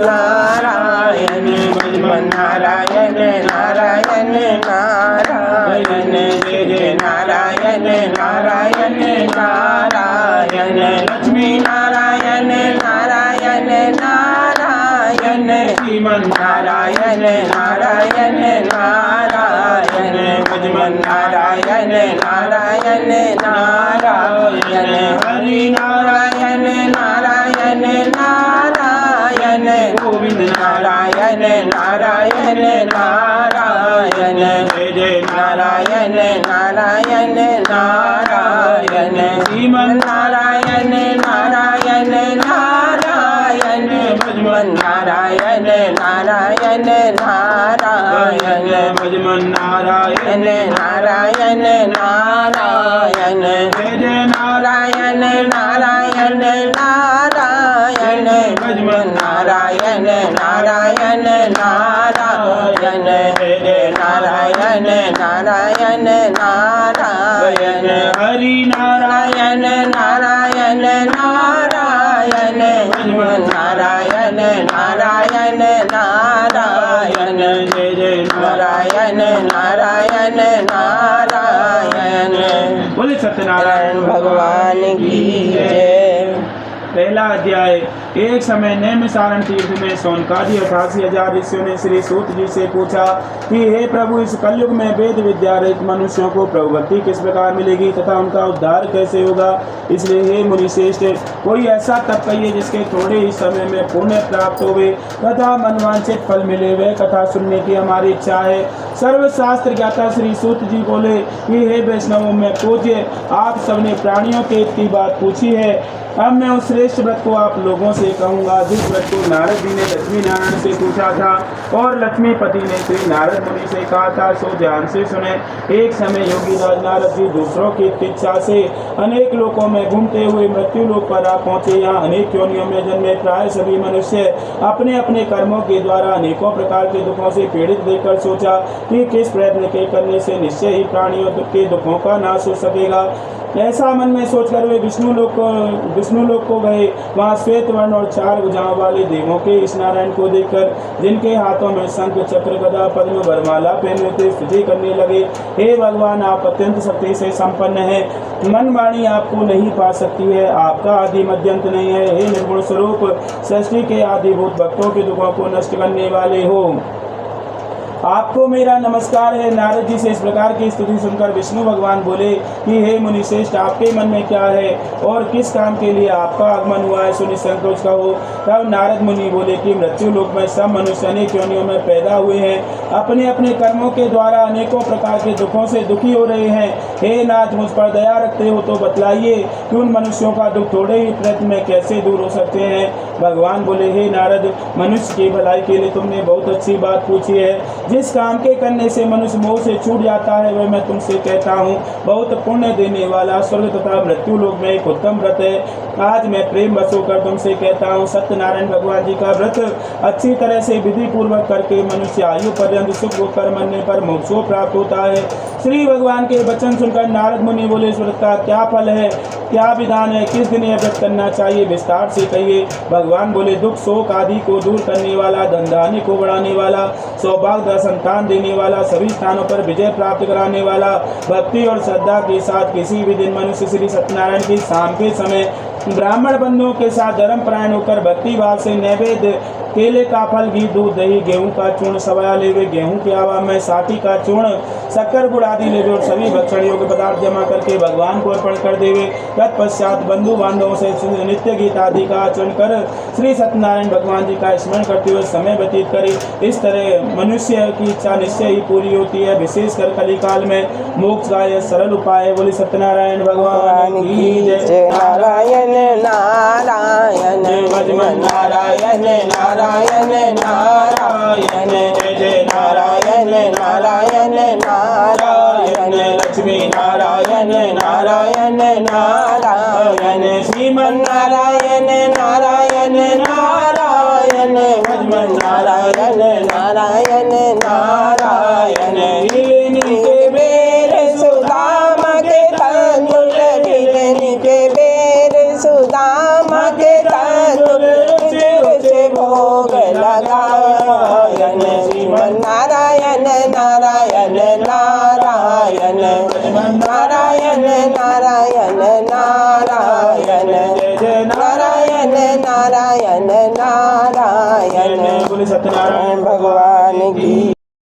नारायण भजमन नारायण नारायण नारायण जय जय नारायण नारायण नारायण लक्ष्मी नारायण नारायण नारायण श्रीमन नारायण नारायण नारायण भजमन नारायण नारायण नारायण हरि नारायण नारायण नारायण गोविंद नारायण नारायण नारायण जय जय नारायण नारायण नारायण श्रीमन नारायण नारायण नारायण भजमन नारायण नारायण नारायण भजमन नारायण नारायण नारायण जय जय नारायण नारायण नारायण भजमन नारायण नारायण नारायण जय जय नारायण नारायण नारायण हरि नारायण नारायण नारायण भजमन नारायण नारायण नारायण जय जय नारायण नारायण नारायण। बोले सत्यनारायण भगवान की जय। पहला अध्याय। एक समय नैमिषारण तीर्थ में सौनकादि 88,000 ऋषियों ने श्री सूत जी से पूछा कि हे प्रभु, इस कलयुग में वेद विद्या रहित मनुष्यों को प्रभु भक्ति किस प्रकार मिलेगी तथा उनका उद्धार कैसे होगा। इसलिए हे मुनि श्रेष्ठ, कोई ऐसा तप कहिए जिसके थोड़े ही समय में पुण्य प्राप्त होवे तथा मनवांछित फल मिले। वह कथा सुनने की हमारी इच्छा है। सर्वशास्त्र ज्ञाता श्री सूत जी बोले कि हे वैष्णवों में पूज्य, आप सबने प्राणियों के इतनी बात पूछी है। अब मैं उस श्रेष्ठ व्रत को आप लोगों से कहूँगा जिस व्रत को नारद जी ने लक्ष्मी नारायण से पूछा था और लक्ष्मीपति ने श्री नारद मुनि से कहा था, सो ध्यान से सुने। एक समय योगी राज नारद जी दूसरों की इच्छा से अनेक लोकों में घूमते हुए मृत्यु लोक पर आ पहुँचे। यहाँ अनेक योनियों में जन्मे प्राय सभी मनुष्य अपने अपने कर्मों के द्वारा अनेकों प्रकार के दुखों से पीड़ित देखकर सोचा कि किस प्रयत्न के करने से निश्चय ही प्राणियों के दुखों का नाश हो सकेगा। ऐसा मन में सोचकर वे विष्णु लोक को गए। वहाँ श्वेत वर्ण और 4 भुजाओं वाले देवों के इस नारायण को देखकर, जिनके हाथों में शंख चक्र गदा पद्म वरमाला पहने थे, स्तुति करने लगे। हे भगवान, आप अत्यंत शक्ति से संपन्न है। मन वाणी आपको नहीं पा सकती है। आपका आदि मध्यंत नहीं है। हे निर्गुण स्वरूप, सृष्टि के आदिभूत भक्तों के दुखों को नष्ट करने वाले हो, आपको मेरा नमस्कार है। नारद जी से इस प्रकार की स्तुति सुनकर विष्णु भगवान बोले कि हे मुनि श्रेष्ठ, आपके मन में क्या है और किस काम के लिए आपका आगमन हुआ है, सो निसंकोच कहो। तब नारद मुनि बोले कि मृत्यु लोक में सब मनुष्य अनेक योनियों में पैदा हुए हैं, अपने अपने कर्मों के द्वारा अनेकों प्रकार के दुखों से दुखी हो रहे हैं। हे नाथ, मुझ पर दया रखते हो तो बतलाइए कि उन मनुष्यों का दुख थोड़े ही प्रयत्न में कैसे दूर हो सकते हैं। भगवान बोले, हे नारद, मनुष्य की भलाई के लिए तुमने बहुत अच्छी बात पूछी है। जिस काम के करने से मनुष्य मोह से छूट जाता है वह मैं तुमसे कहता हूँ। बहुत पुण्य देने वाला स्वर्ग तथा मृत्यु लोक में एक उत्तम व्रत है। आज मैं प्रेम बस होकर तुमसे कहता हूँ, सत्यनारायण भगवान जी का व्रत अच्छी तरह से विधि पूर्वक करके मनुष्य आयु पर्यंत सुख होकर मरने पर मोक्ष प्राप्त होता है। श्री भगवान के वचन सुनकर नारद मुनि बोले, इस व्रत का क्या फल है, क्या विधान है, किस दिन यह व्रत करना चाहिए, विस्तार से कहिए। भगवान बोले, दुख शोक आदि को दूर करने वाला, धन धान्य को बढ़ाने वाला, सौभाग्य संतान देने वाला, सभी स्थानों पर विजय प्राप्त कराने वाला, भक्ति और श्रद्धा के साथ किसी भी दिन मनुष्य श्री सत्यनारायण की शाम के समय ब्राह्मण बंधुओं के साथ धर्म परायण होकर भक्ति भाव से नैवेद्य केले का फल, घी, दूध, दही, गेहूं का चूर्ण सवाया लेवे, गेहूं के आवा में साठी का चूर्ण, शक्कर गुड़ आदि लेवे और सभी भक्षण योग्य पदार्थ जमा करके भगवान को अर्पण कर देवे। तत्पश्चात बंधु बांधवों से नित्य गीत आदि का आचरण कर श्री सत्यनारायण भगवान जी का स्मरण करते हुए समय व्यतीत करे। इस तरह मनुष्य की इच्छा निश्चय ही पूरी होती है। विशेषकर कली काल में मोक्ष का यह सरल उपाय है। बोले सत्यनारायण भगवान की जय। नारायण नारायण भजमन नारायण नारायण नारायण जय जय नारायण नारायण नारायण लक्ष्मी नारायण नारायण नारायण श्रीमन नारायण नारायण नारायण भजमन नारायण नारायण नारायण के बेर सुदामा के तंदुल के बेर सुदामा के तंदुल भोग लगायन श्रीमन नारायण नारायण नारायण नारायण नारायण नारायण नारायण नारायण नारायण बोले सत्यनारायण भगवान की